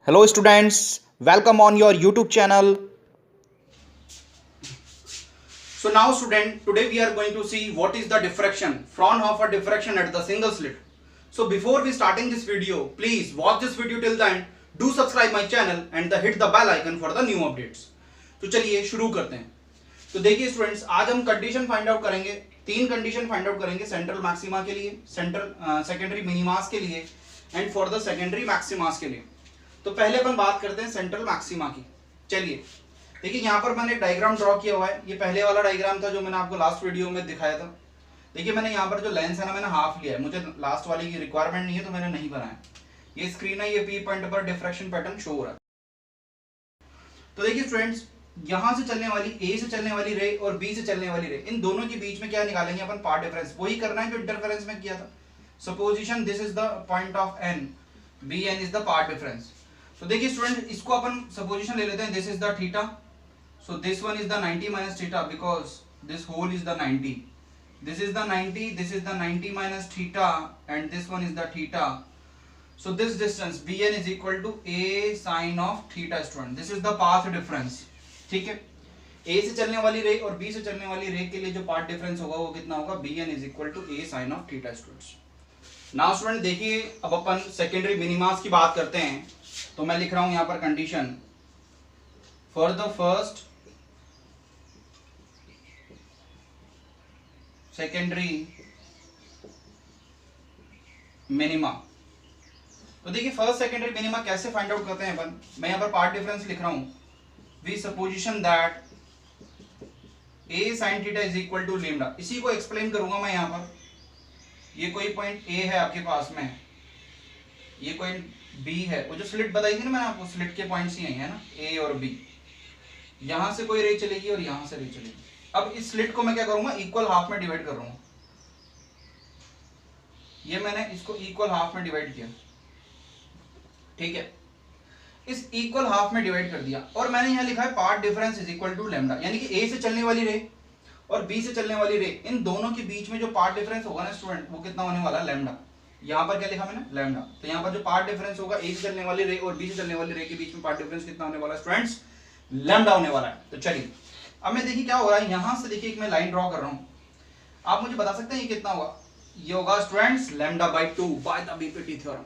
Hello students, welcome on your YouTube channel. So now student, today we are going to see what is the diffraction, Fraunhofer diffraction at the single slit. So before we starting this video, please watch this video till the end, do subscribe my channel and hit the bell icon for the new updates. तो चलिए शुरू करते हैं। तो देखिए students, आज हम condition find out करेंगे, तीन कंडीशन फाइंड आउट करेंगे सेंट्रल मैक्सिमा के लिए, सेकेंडरी मिनिमास के लिए and for the secondary maximas के लिए। तो पहले अपन बात करते हैं सेंट्रल मैक्सिमा की। चलिए देखिए, यहाँ पर मैंने एक डायग्राम ड्रॉ किया हुआ है। ये पहले वाला डायग्राम था जो मैंने आपको लास्ट वीडियो में दिखाया था। देखिए मैंने यहाँ पर जो लेंस है ना, मैंने हाफ लिया है, मुझे लास्ट वाले की रिक्वायरमेंट नहीं है तो मैंने नहीं बनाया। ये स्क्रीन है, ये पी पॉइंट पर डिफ्रैक्शन पैटर्न शो हो रहा है। तो देखिए स्टूडेंट्स, यहाँ से चलने वाली ए से चलने वाली रे और बी से चलने वाली रे, इन दोनों के बीच में क्या निकालेंगे अपन? Path difference. वही करना है जो इंटरफेरेंस में किया था। Superposition this is the point of N, B N is the path difference. तो देखिए स्टूडेंट, इसको अपन सपोजिशन ले लेते हैं, this is the theta, so this one is the 90 minus theta because this whole is the 90, this is the 90, this is the 90 minus theta and this one is the theta. So this distance bn is equal to a sin of theta student. This is the path difference. ठीक है, a से चलने वाली रे और b से चलने वाली रे के लिए जो पाथ डिफरेंस होगा वो कितना होगा? bn is equal to a sin of theta students. Now student देखिए, अब अपन सेकेंडरी मिनिमास की बात करते हैं। तो मैं लिख रहा हूं यहाँ पर condition for the first secondary minima. तो देखिए फर्स्ट सेकेंडरी मिनिमा कैसे फाइंड आउट करते हैं अपन? मैं यहाँ पर पार्ट डिफरेंस लिख रहा हूं, we superposition that a sin theta is equal to lambda. इसी को एक्सप्लेन करूंगा मैं यहाँ पर। ये कोई पॉइंट a है आपके पास में, ये कोई b है। वो जो स्लिट बताई थी ना मैंने आपको, स्लिट के पॉइंट्स ही है ना, a और b। यहां से कोई रे चलेगी और यहां से रे चलेगी। अब इस स्लिट को मैं क्या करूंगा? इक्वल हाफ में डिवाइड कर रहा हूं। ये मैंने इसको इक्वल हाफ में डिवाइड किया, ठीक है, इस इक्वल हाफ में डिवाइड कर दिया। और मैंने यहां लिखा है path difference is equal to lambda, यानी कि ए से चलने वाली रे और बी से चलने वाली रे, इन दोनों के बीच में जो पाथ डिफरेंस होगा ना स्टूडेंट, वो कितना होने वाला? लैम्डा। यहां पर क्या लिखा मैंने? लैम्डा। तो यहां पर जो पाथ डिफरेंस होगा ए से चलने वाली रे और बी से चलने वाली रे के बीच में पाथ डिफरेंस कितना होने वाला स्टूडेंट्स? लैम्डा होने वाला है। तो चलिए अब मैं देखिए क्या हो रहा है, यहां से देखिए एक मैं लाइन ड्रॉ कर रहा हूं। आप मुझे बता सकते हैं ये कितना होगा? ये होगा students lambda by 2 by the BPT theorem.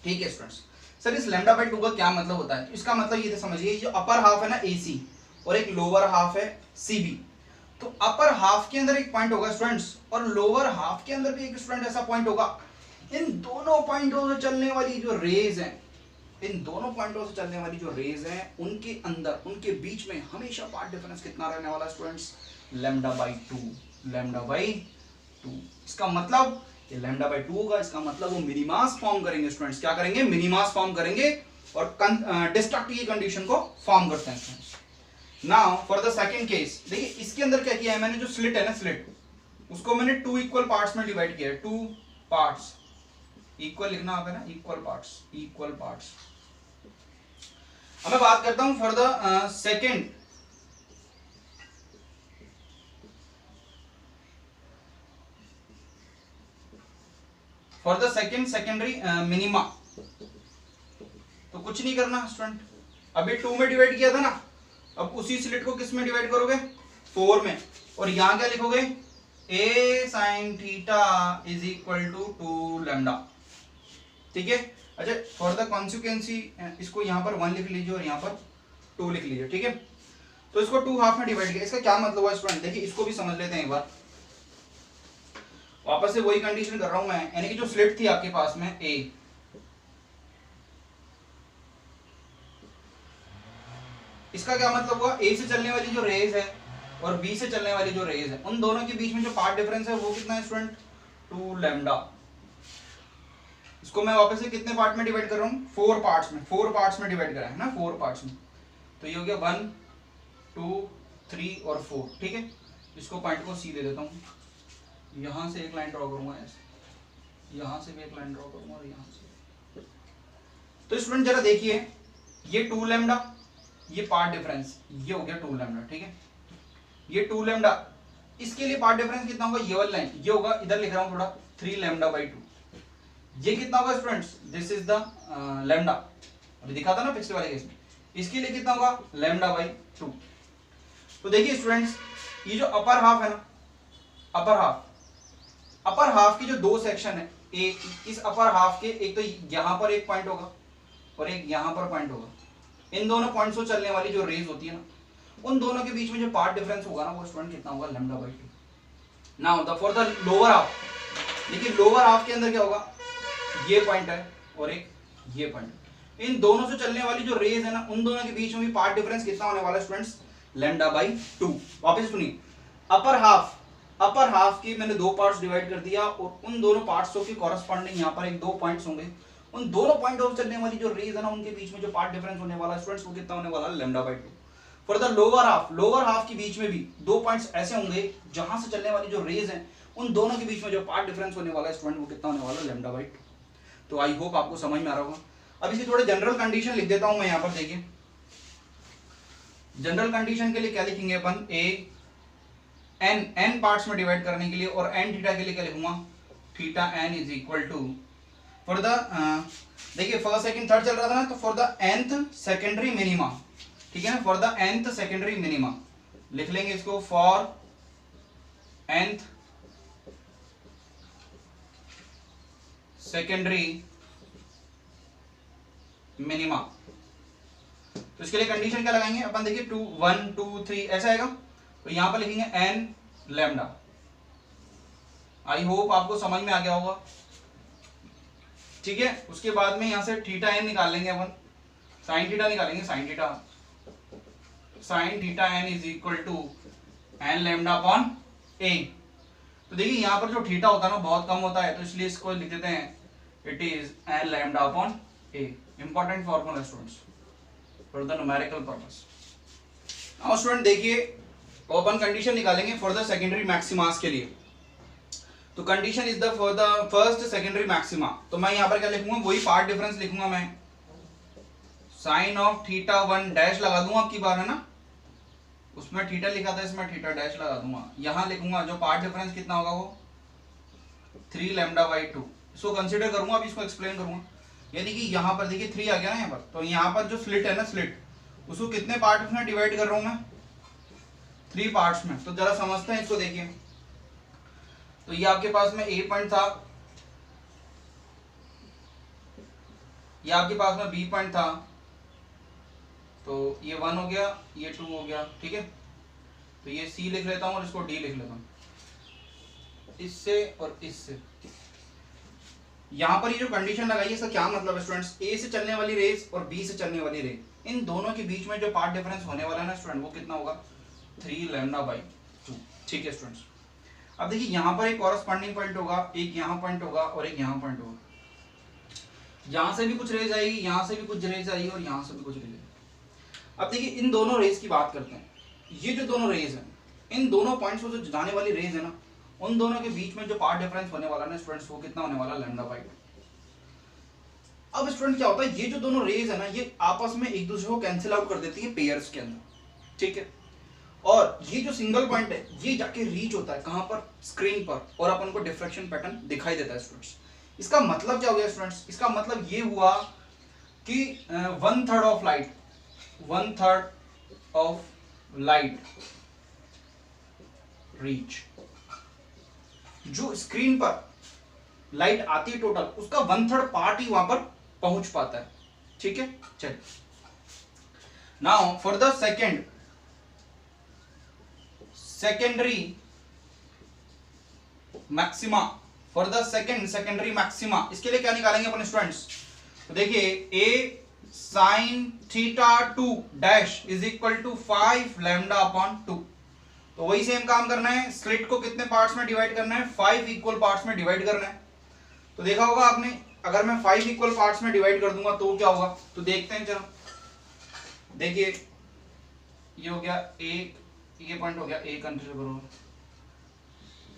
ठीक है स्टूडेंट्स, सर इस लैम्डा बाई 2 का क्या मतलब होता है? इसका मतलब ये समझिए, जो अपर हाफ है ना AC और एक लोअर हाफ है CB, तो अपर हाफ के अंदर एक पॉइंट होगा स्टूडेंट्स और लोअर हाफ के अंदर भी एक स्टूडेंट ऐसा पॉइंट होगा। इन दोनों पॉइंटों से चलने वाली जो रेज हैं, इन दोनों पॉइंटों से चलने वाली जो रेज हैं, उनके अंदर, उनके बीच में हमेशा पाथ डिफरेंस कितना रहने वाला students? Lambda by 2, lambda by 2। इसका मतलब ये लैम्डा बाई 2 होगा। इसका मतलब वो मिनिमास फॉर्म करेंगे स्टूडेंट्स। क्या करेंगे? मिनिमास फॉर्म करेंगे और डिस्ट्रक्ट की कंडीशन को फॉर्म करते हैं students. Now for the second case, देखिए इसके अंदर क्या किया है मैंने? जो स्लिट है ना, स्लिट, उसको मैंने 2 इक्वल पार्ट्स में डिवाइड किया है। 2 पार्ट्स, इक्वल लिखना आप है ना, इक्वल पार्ट्स, इक्वल पार्ट्स। अब मैं बात करता हूं for the second for the secondary minima. तो कुछ नहीं करना स्टूडेंट, अभी 2 में डिवाइड किया था ना, अब उसी स्लिट को किस में डिवाइड करोगे? 4 में। और यहां क्या लिखोगे? a sin theta is equal to 2 lambda. ठीक है, अच्छा फॉर द कॉन्सिक्वेंसी इसको यहां पर 1 लिख लीजिए और यहां पर 2 लिख लीजिए। ठीक है, तो इसको 2 हाफ में डिवाइड किया। इसका क्या मतलब है स्टूडेंट? देखिए इसको भी समझ लेते हैं एक बार। वापस से वही कंडीशन कर रहा हूं मैं, यानी कि जो स्लिट थी आपके पास में A, इसका क्या मतलब हुआ? A से चलने वाली जो रेज है और B से चलने वाली जो रेज है, उन दोनों के बीच में जो पाथ डिफरेंस है वो कितना है स्टूडेंट? 2 लैम्डा। इसको मैं वापस से कितने पार्ट में डिवाइड कर रहा हूं? 4 पार्ट्स में, 4 पार्ट्स में डिवाइड करा है ना, 4 पार्ट्स में। तो ये हो गया 1 2 3 और 4। ठीक है, इसको पॉइंट को C दे देता हूं। यहां से एक लाइन ड्रॉ करूंगा ऐसे, यहां से भी एक लाइन ड्रॉ करूंगा और यहां से। तो स्टूडेंट जरा देखिए, ये 2 लैम्डा, ये पार्ट डिफरेंस, ये हो गया 2 लैम्डा। ठीक है, ये 2 लैम्डा, इसके लिए पार्ट डिफरेंस कितना होगा? ये वाला लाइन, ये होगा, इधर लिख रहा हूं थोड़ा, 3 लैम्डा बाई 2। ये कितना होगा students? This is the lambda. अभी दिखा था ना पिछले वाले केस में, इसके लिए कितना होगा लैम्डा बाई 2। तो देखिए स्टूडेंट्स, ये जो अपर हाफ है ना, अपर हाफ की जो दो सेक्शन है, एक इस अपर हाफ के, एक तो यहां पर एक पॉइंट होगा और एक यहां पर पॉइंट होगा। इन दोनों पॉइंट्स से चलने वाली जो रेज होती है ना, उन दोनों के बीच में जो पार्ट डिफरेंस होगा ना, वो स्टूडेंट कितना होगा lambda by 2। Now the for the lower half, देखिए लोअर हाफ के अंदर क्या होगा, ये पॉइंट है और एक ये पॉइंट। इन दोनों से चलने वाली जो रेज है ना, उन दोनों के बीच में भी पार्ट डिफरेंस कितना होने वाला है स्टूडेंट्स, लैम्डा बाई 2। वापस सुनिए, अपर हाफ की मैंने दो पार्ट्स डिवाइड कर दिया और उन दोनों पार्ट्सों के कॉरस्पॉन्डिंग यहाँ पर एक दो पॉइंट्स होंगे। उन दोनों पॉइंट ऑफ चलने वाली जो रेज है ना, उनके बीच में जो पार्ट डिफरेंस होने वाला है स्टूडेंट्स, वो कितना होने वाला है lambda by 2। For the lower half के बीच में भी दो पॉइंट्स ऐसे होंगे जहां से चलने वाली जो रेज है, उन दोनों के बीच में जो पार्ट डिफरेंस होने वाला है स्टूडेंट, वो कितना होने वाला है लैम्डा बाई 2। तो आई होप आपको समझ में आ रहा होगा। अब इसी थोड़े जनरल कंडीशन लिख देता हूं मैं यहाँ पर। देखिए जनरल कंडीशन के लिए क्या लिखेंगे अपन, ए एन पार्ट्स में डिवाइड करने के लिए, और एन थीटा के लिए क्या लिखूंगा, theta N is equal to for the, देखिए फर्स्ट सेकंड थर्ड चल रहा था ना, तो for the nth secondary minima, ठीक है ना, for the nth secondary minima लिख लेंगे इसको, फॉर nth सेकेंडरी मिनिमा। तो इसके लिए कंडीशन क्या लगाएंगे अपन, देखिए 2 1 2 3 ऐसा आएगा, तो यहां पर लिखेंगे n लैम्डा। आई होप आपको समझ में आ गया होगा, ठीक है। उसके बाद में यहां से थीटा एन निकाल लेंगे अपन, साइन थीटा निकालेंगे, sine theta N is equal to n lambda upon a. तो देखिए यहां पर जो थीटा होता है ना बहुत कम होता है, तो इसलिए इसको लिख देते हैं it is an lambda upon A. Important formula students for the numerical purpose. Now student देखिए, अपन कंडीशन निकालेंगे फॉर द सेकेंडरी मैक्सिमास के लिए। तो condition is the for the first secondary maxima, तो मैं यहां पर क्या लिखूंगा, वही पार्ट डिफरेंस लिखूंगा मैं, साइन ऑफ थीटा 1 डैश लगा दूंगा आपकी बार, है ना, उसमें थीटा लिखा था, इसमें थीटा डैश लगा दूंगा। यहां लिखूंगा जो पार्ट डिफरेंस कितना होगा वो 3 लैम्डा बाई 2। इसको कंसीडर करूंगा, अभी इसको एक्सप्लेन करूंगा। यानी कि यहां पर देखिए 3 आ गया ना यहाँ पर, तो यहां पर जो स्लिट है ना, स्लिट उसको कितने पार्ट में डिवाइड कर रहा हूं मैं, 3 पार्ट्स में। तो जरा समझते हैं इसको। देखिए तो ये आपके पास में ए पॉइंट था, ये आपके पास में बी पॉइंट था, तो ये 1 हो गया, ये 2 हो गया, ठीक है। तो ये सी लिख लेता हूं और इसको डी लिख लेता हूं, इससे और इससे। यहां पर ये जो कंडीशन लगाई है इसका क्या मतलब है स्टूडेंट्स, ए से चलने वाली रेस और बी से चलने वाली रेस, इन दोनों के बीच में जो पार्ट डिफरेंस होने वाला है ना स्टूडेंट, वो कितना होगा 3 लैम्डा बाई 2, ठीक है स्टूडेंट्स। अब देखिए यहां पर एक कॉरस्पॉन्डिंग पॉइंट होगा, एक यहां पॉइंट होगा और एक यहां पॉइंट होगा। यहां से भी कुछ रेज आएगी, यहां से भी कुछ रेज आएगी और यहां से भी कुछ रेज आएगी। अब देखिए इन दोनों रेज की बात करते हैं। ये जो दोनों रेज हैं, इन दोनों पॉइंट्स में जो जाने वाली रेज है ना, उन दोनों के बीच में जो पार्ट डिफरेंस होने वाला है ना स्टूडेंट्स, वो कितना होने वाला लैम्डा बाई 2। अब स्टूडेंट क्या होता है, ये जो दोनों रेज है ना, ये आपस में एक दूसरे को कैंसिल आउट कर देती है पेयर्स के अंदर, ठीक है। और ये जो सिंगल पॉइंट है, ये जाके रीच होता है कहां पर, स्क्रीन पर, और अपन को डिफ्रैक्शन पैटर्न दिखाई देता है स्टूडेंट्स। इसका मतलब क्या हो गया स्टूडेंट्स, इसका मतलब ये हुआ कि 1/3 of light, 1/3 of light reach, जो स्क्रीन पर लाइट आती है टोटल, उसका 1/3 पार्ट ही वहां पर पहुंच पाता है, ठीक है। चलिए now for the secondary maxima, for the secondary maxima, इसके लिए क्या निकालेंगे अपन स्टूडेंट्स। तो देखिए a sine theta 2 dash is equal to 5 lambda upon 2। तो वही सेम काम करना है, स्लिट को कितने पार्ट्स में डिवाइड करना है, 5 इक्वल पार्ट्स में डिवाइड करना है। तो देखा होगा आपने, अगर मैं 5 इक्वल पार्ट्स में डिवाइड कर दूंगा तो क्या होगा, तो देखते हैं जरा। देखिए ये हो गया एक, ये पॉइंट हो गया ए कंसीडर करो,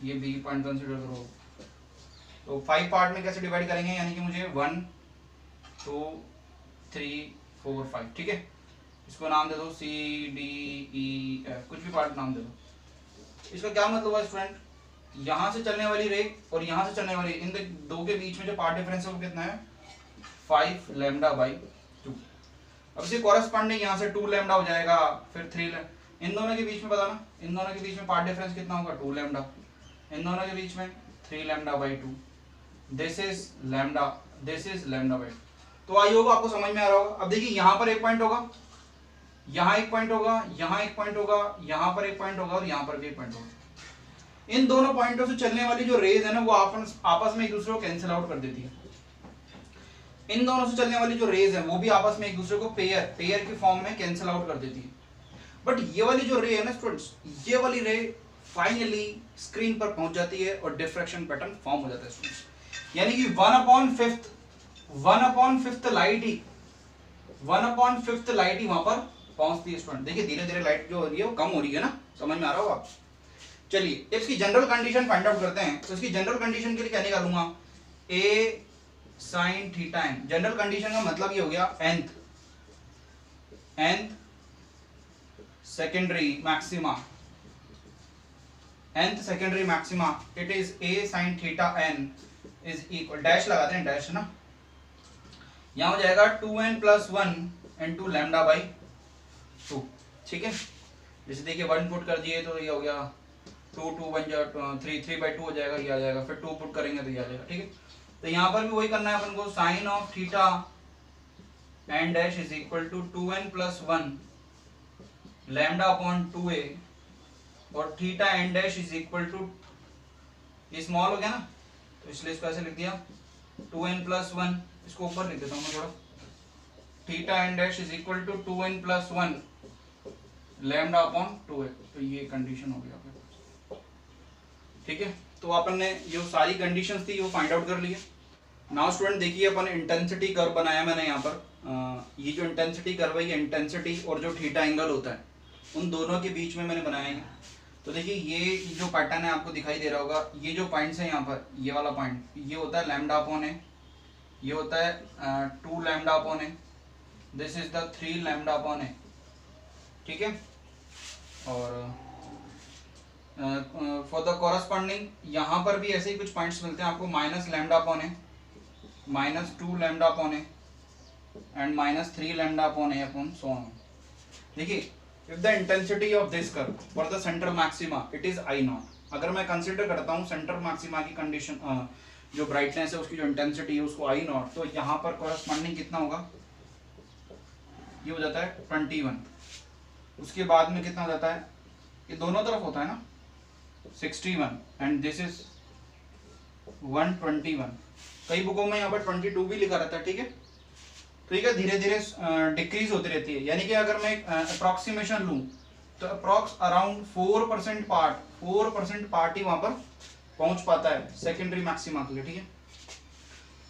ये बी पॉइंट कंसीडर करो। तो 5 पार्ट में कैसे डिवाइड करेंगे, यानी कि मुझे 1 2 3 4 5, ठीक है। इसको नाम दे दो सी डी ई एफ, कुछ भी पार्ट नाम दे दो। इसका क्या मतलब है स्टूडेंट, यहां से चलने वाली रे और यहां से चलने वाली, इन दो के बीच में जो पार्ट डिफरेंस है वो कितना है 5 लैम्डा बाई 2, अब इसके कॉरेस्पॉन्डिंग यहाँ से 2 लैम्डा हो जाएगा, फिर 3 लैम्डा। इन दोनों के बीच में बताना, इन दोनों के बीच में पार्ट डिफरेंस कितना होगा, 2 लैम्डा। इन दोनों के बीच में 3 lambda by 2, this is lambda, this is lambda by 2। तो आई होप आपको समझ में आ रहा होगा। अब देखिए यहाँ पर एक पॉइंट होगा, यहाँ एक पॉइंट होगा, यहाँ एक पॉइंट होगा, यहाँ पर एक पॉइंट होगा और यहाँ पर भी एक पॉइंट होगा। इन दोनों पॉइंटों से चलने वाली जो रेज है ना वो आपस में एक दूसरे को कैंसिल आउट कर देती है। इन दोनों से चलने वाली जो रेज है वो भी आपस में एक दूसरे को पेयर के फॉर्म में कैंसिल आउट कर देती है। बट ये वाली जो रे है ना स्टूडेंट्स, ये वाली रे फाइनली स्क्रीन पर पहुंच जाती है और डिफ्रैक्शन पैटर्न फॉर्म हो जाता है स्टूडेंट्स। यानी कि 1/5 लाइट ही 1/5 लाइट ही वहां पर पहुंचती है स्टूडेंट। देखिए धीरे धीरे लाइट जो हो रही है वो कम हो रही है ना, समझ में आ रहा होगा। चलिए इसकी जनरल कंडीशन फाइंड आउट करते हैं। तो इसकी जनरल कंडीशन के लिए क्या निकालूंगा, a sin theta n। General condition का मतलब ये हो गया nth secondary maxima, nth secondary maxima, it is a sin theta n is equal, dash लगाते हैं, डैश है ना, यहां हो जाएगा 2n + 1 into लैम्डा बाई 2। ठीक है, जैसे देखिए 1 पुट कर दिए तो ये हो गया 2 बन जाएगा 3/2 हो जाएगा, ये आ जाएगा, फिर 2 पुट करेंगे तो ये आ जाएगा। ठीक है, तो यहाँ पर भी वही करना है अपन को, sine of theta N dash is equal to 2n + 1 lambda upon 2a और theta N dash is equal to, ये स्मॉल हो गया ना तो इसलिए इसको ऐसे लिख दिया 2n + 1, इसको ऊपर लिख देता हूँ मैं थोड़ा, theta N dash is equal to 2n + 1 lambda upon 2a। तो ये कंडीशन हो गया। ठीक है, तो अपन ने जो सारी कंडीशंस थी वो फाइंड आउट कर ली है। नाउ स्टूडेंट देखिए अपन इंटेंसिटी कर्व बनाया मैंने यहाँ पर, ये जो इंटेंसिटी कर्व है ये इंटेंसिटी और जो थीटा एंगल होता है उन दोनों के बीच में मैंने बनाया है। तो देखिए ये जो पैटर्न है आपको दिखाई दे रहा होगा, ये जो पॉइंट्स है यहाँ पर, ये वाला पॉइंट ये होता है लैम्डा अपॉन ए, ये होता है 2 lambda upon a, this is the 3 lambda upon a. ठीक है, और फॉर द कॉरस्पॉन्डिंग यहाँ पर भी ऐसे ही कुछ पॉइंट्स मिलते हैं आपको, minus lambda upon a, -2 lambda upon a and -3 lambda upon a upon so on. देखिए if the intensity of this curve for the centre maxima it is I0, अगर मैं कंसिडर करता हूँ सेंटर मैक्सिमा की condition, जो brightness है उसकी जो इंटेंसिटी है उसको I0, तो यहाँ पर कॉरस्पॉन्डिंग कितना होगा, ये हो जाता है 21। उसके बाद में कितना हो जाता है, ये दोनों तरफ होता है ना 61 एंड दिस इज 121। कई बुकों में यहाँ पर 22 भी लिखा रहता है। ठीक है, तो ये धीरे धीरे डिक्रीज होती रहती है। यानी कि अगर मैं अप्रोक्सीमेशन लूँ तो अप्रोक्स अराउंड 4% पार्ट ही वहां पर पहुंच पाता है सेकेंडरी मैक्सिमा के लिए। ठीक है,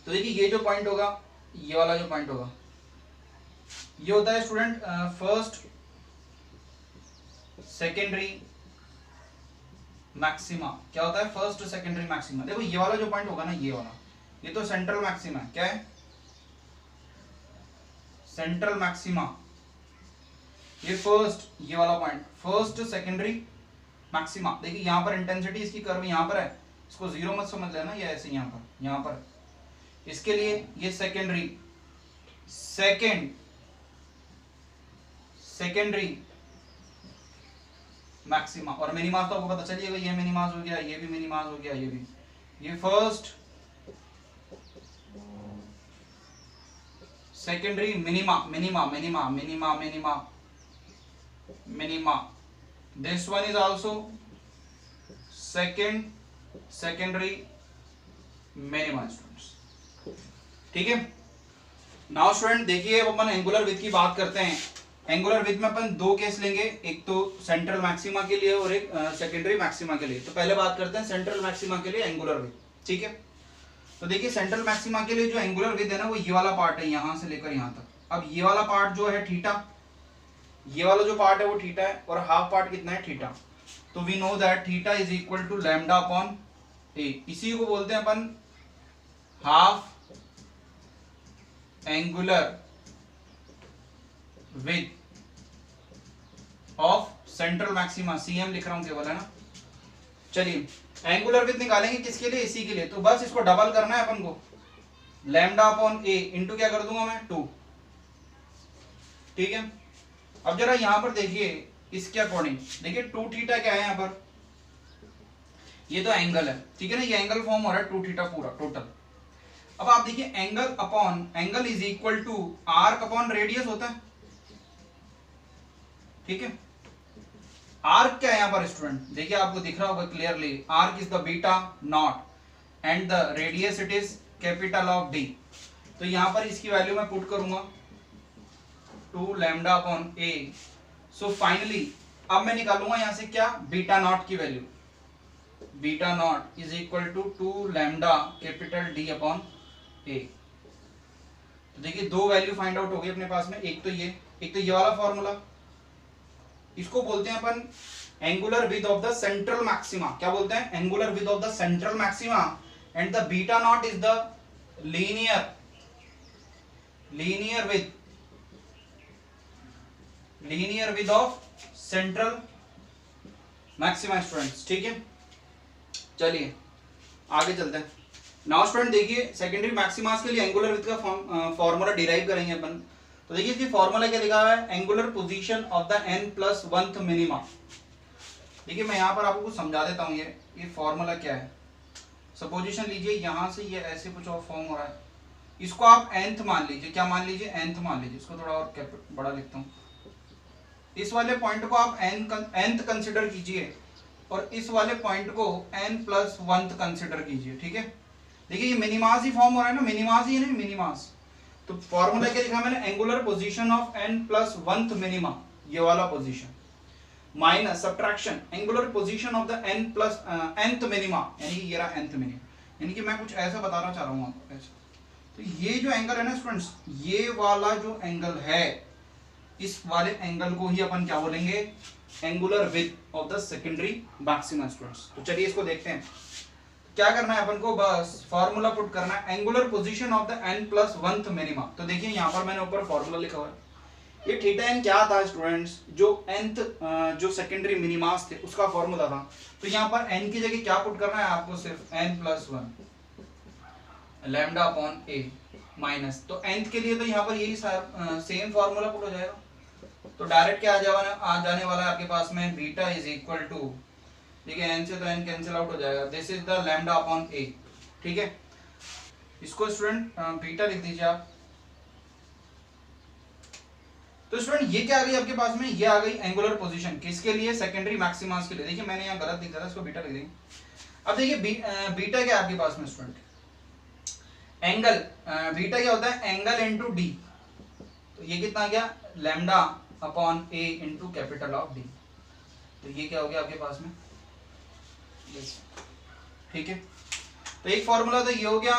तो देखिए ये जो पॉइंट होगा, ये वाला जो पॉइंट होगा, ये होता है स्टूडेंट फर्स्ट सेकेंडरी मैक्सिमा। क्या होता है, फर्स्ट सेकेंडरी मैक्सिमा। देखो ये वाला जो पॉइंट होगा ना, ये वाला, ये तो सेंट्रल मैक्सिमा है। क्या है, सेंट्रल मैक्सिमा। ये फर्स्ट, ये वाला पॉइंट फर्स्ट सेकेंडरी मैक्सिमा। देखिए यहाँ पर इंटेंसिटी इसकी कर्व यहाँ पर है, इसको जीरो मत समझ लेना, ये ऐसे यहाँ पर इसके लिए ये सेकेंडरी सेकेंडरी मैक्सिमा। और मिनिमास तो आपको पता चलिएगा, ये मिनिमास हो गया, ये भी मिनिमास हो गया, ये भी, ये first secondary minima. This one is also secondary minima students. ठीक है, नाउ स्टूडेंट देखिए अब अपन एंगुलर विड्थ की बात करते हैं। एंगुलर विड्थ में अपन दो केस लेंगे, एक तो सेंट्रल मैक्सिमा के लिए और एक सेकेंडरी मैक्सिमा के लिए। तो पहले बात करते हैं सेंट्रल मैक्सिमा के लिए एंगुलर विड्थ। ठीक है, तो देखिए सेंट्रल मैक्सिमा के लिए जो एंगुलर विड्थ है ना वो ये वाला पार्ट है, यहां से लेकर यहां तक। अब ये वाला पार्ट जो है थीटा, ये वाला जो पार्ट है वो थीटा है और हाफ पार्ट कितना है, थीटा। तो we know that theta is equal to lambda upon a. इसी को बोलते हैं अपन half angular width of central maxima. CM लिख रहा हूं केवल, है ना। चलिए एंगुलर विड्थ निकालेंगे किसके लिए, इसी के लिए। तो बस इसको डबल करना है अपन को, लैम्डा अपॉन ए इंटू क्या कर दूंगा मैं, 2। ठीक है। अब जरा यहां पर देखिए इसके अकॉर्डिंग, देखिए 2 थीटा क्या है यहाँ पर, ये तो एंगल है, ठीक है ना, ये एंगल फॉर्म हो रहा है 2 थीटा पूरा टोटल। अब आप देखिए angle upon angle is equal to arc upon radius होता है, ठीक है। आर्क क्या है यहाँ पर स्टूडेंट, देखिए आपको दिख रहा होगा clearly, arc is the beta nought and the radius it is capital of D. तो यहां पर इसकी वैल्यू मैं पुट करूंगा 2 lambda upon a. So finally अब मैं निकालूंगा यहां से क्या, बीटा नॉट की value, beta not is equal to 2 lambda capital D upon a. तो देखिए दो वैल्यू फाइंड आउट हो गई अपने पास में, एक तो ये वाला फॉर्मूला, इसको बोलते हैं अपन angular width of the central maxima. क्या बोलते हैं, angular width of the central maxima, and the beta not is the linear width of central maxima students, ठीक है। चलिए आगे चलते हैं। नाउ स्टूडेंट देखिए सेकेंडरी मैक्सिमास के लिए एंगुलर विड्थ का फॉर्मूला डिराइव करेंगे अपन। तो देखिए इसकी फॉर्मूला क्या लिखा हुआ है, angular position of the n+1th minima. देखिए मैं यहाँ पर आपको कुछ समझा देता हूँ, ये फॉर्मूला क्या है। सपोजिशन लीजिए यहाँ से ये ऐसे कुछ और फॉर्म हो रहा है, इसको आप nth मान लीजिए, क्या मान लीजिए, nth मान लीजिए। इसको थोड़ा और बड़ा लिखता हूँ, इस वाले पॉइंट को आप nth कंसिडर कीजिए और इस वाले पॉइंट को n+1th कंसिडर कीजिए, ठीक है। देखिए ये मिनिमास ही फॉर्म हो रहा है ना, मिनिमास ही है ना, मिनिमास। तो फॉर्मूला क्या लिखा मैंने, angular position of n+1th minima, ये वाला position, minus subtraction angular position of the nth minima, यानी कि ये रहा nth मिनिमा। यानी कि मैं कुछ ऐसा बताना चाह रहा हूँ आपको ऐसा। तो ये जो एंगल है ना स्टूडेंट्स, ये वाला जो एंगल है, इस वाले एंगल को ही अपन क्या बोलेंगे, angular width of the secondary maxima students. तो चलिए इसको देखते हैं। क्या करना है अपन को, बस फॉर्मूला पुट करना है, angular position of the n+1th minima. तो देखिए यहाँ पर मैंने ऊपर फॉर्मूला लिखा हुआ है, ये थीटा n क्या था स्टूडेंट्स, जो nth जो सेकेंडरी मिनिमास थे उसका फॉर्मूला था। तो यहाँ पर n की जगह क्या पुट करना है आपको, सिर्फ n+1 लैम्डा अपॉन ए माइनस, तो nth के लिए तो यहाँ पर यही सेम फॉर्मूला पुट हो जाएगा। तो डायरेक्ट क्या आ जाने वाला है आपके पास में, बीटा इज इक्वल टू, देखिए n से तो n कैंसिल आउट हो जाएगा, this is the lambda upon a, ठीक है। इसको स्टूडेंट बीटा लिख दीजिए आप। तो स्टूडेंट ये क्या आ गई आपके पास में, ये आ गई एंगुलर पोजीशन, किसके लिए, सेकेंडरी मैक्सिमास के लिए। देखिए मैंने यहाँ गलत लिखा था, इसको बीटा लिख देंगे। अब देखिए बीटा क्या है आपके पास में स्टूडेंट, एंगल, बीटा क्या होता है, एंगल इनटू डी। तो ये कितना आ गया, lambda upon a into capital of D. तो ये क्या हो गया आपके पास में, ठीक है। तो एक फॉर्मूला तो ये हो गया,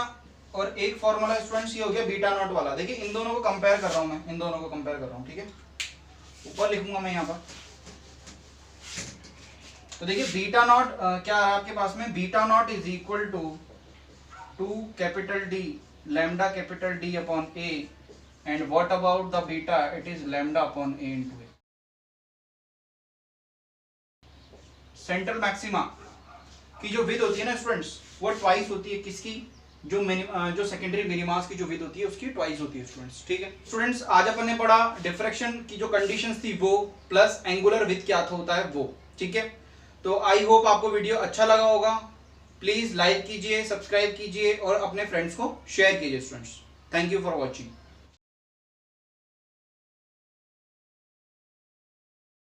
और एक फॉर्मूला स्टूडेंट्स ये हो गया बीटा नॉट वाला। देखिए इन दोनों को कंपेयर कर रहा हूं मैं, इन दोनों को कंपेयर कर रहा हूं, ठीक है। ऊपर लिखूंगा मैं यहाँ पर। तो देखिए बीटा नॉट क्या है आपके पास में, beta not is equal to 2 capital D lambda capital D upon a, and what about the beta, it is lambda upon a into a. Central maxima की जो विड्थ होती है ना स्टूडेंट्स, वो ट्वाइस होती है किसकी, जो सेकेंडरी मिनिमास की जो विड्थ होती है उसकी ट्वाइस होती है स्टूडेंट्स, ठीक है। स्टूडेंट्स आज अपन ने पढ़ा डिफ्रैक्शन की जो कंडीशंस थी वो, प्लस एंगुलर विड्थ क्या होता है वो, ठीक है। तो आई होप आपको वीडियो अच्छा लगा होगा। प्लीज लाइक कीजिए, सब्सक्राइब कीजिए और अपने फ्रेंड्स को शेयर कीजिए students. Thank you for watching.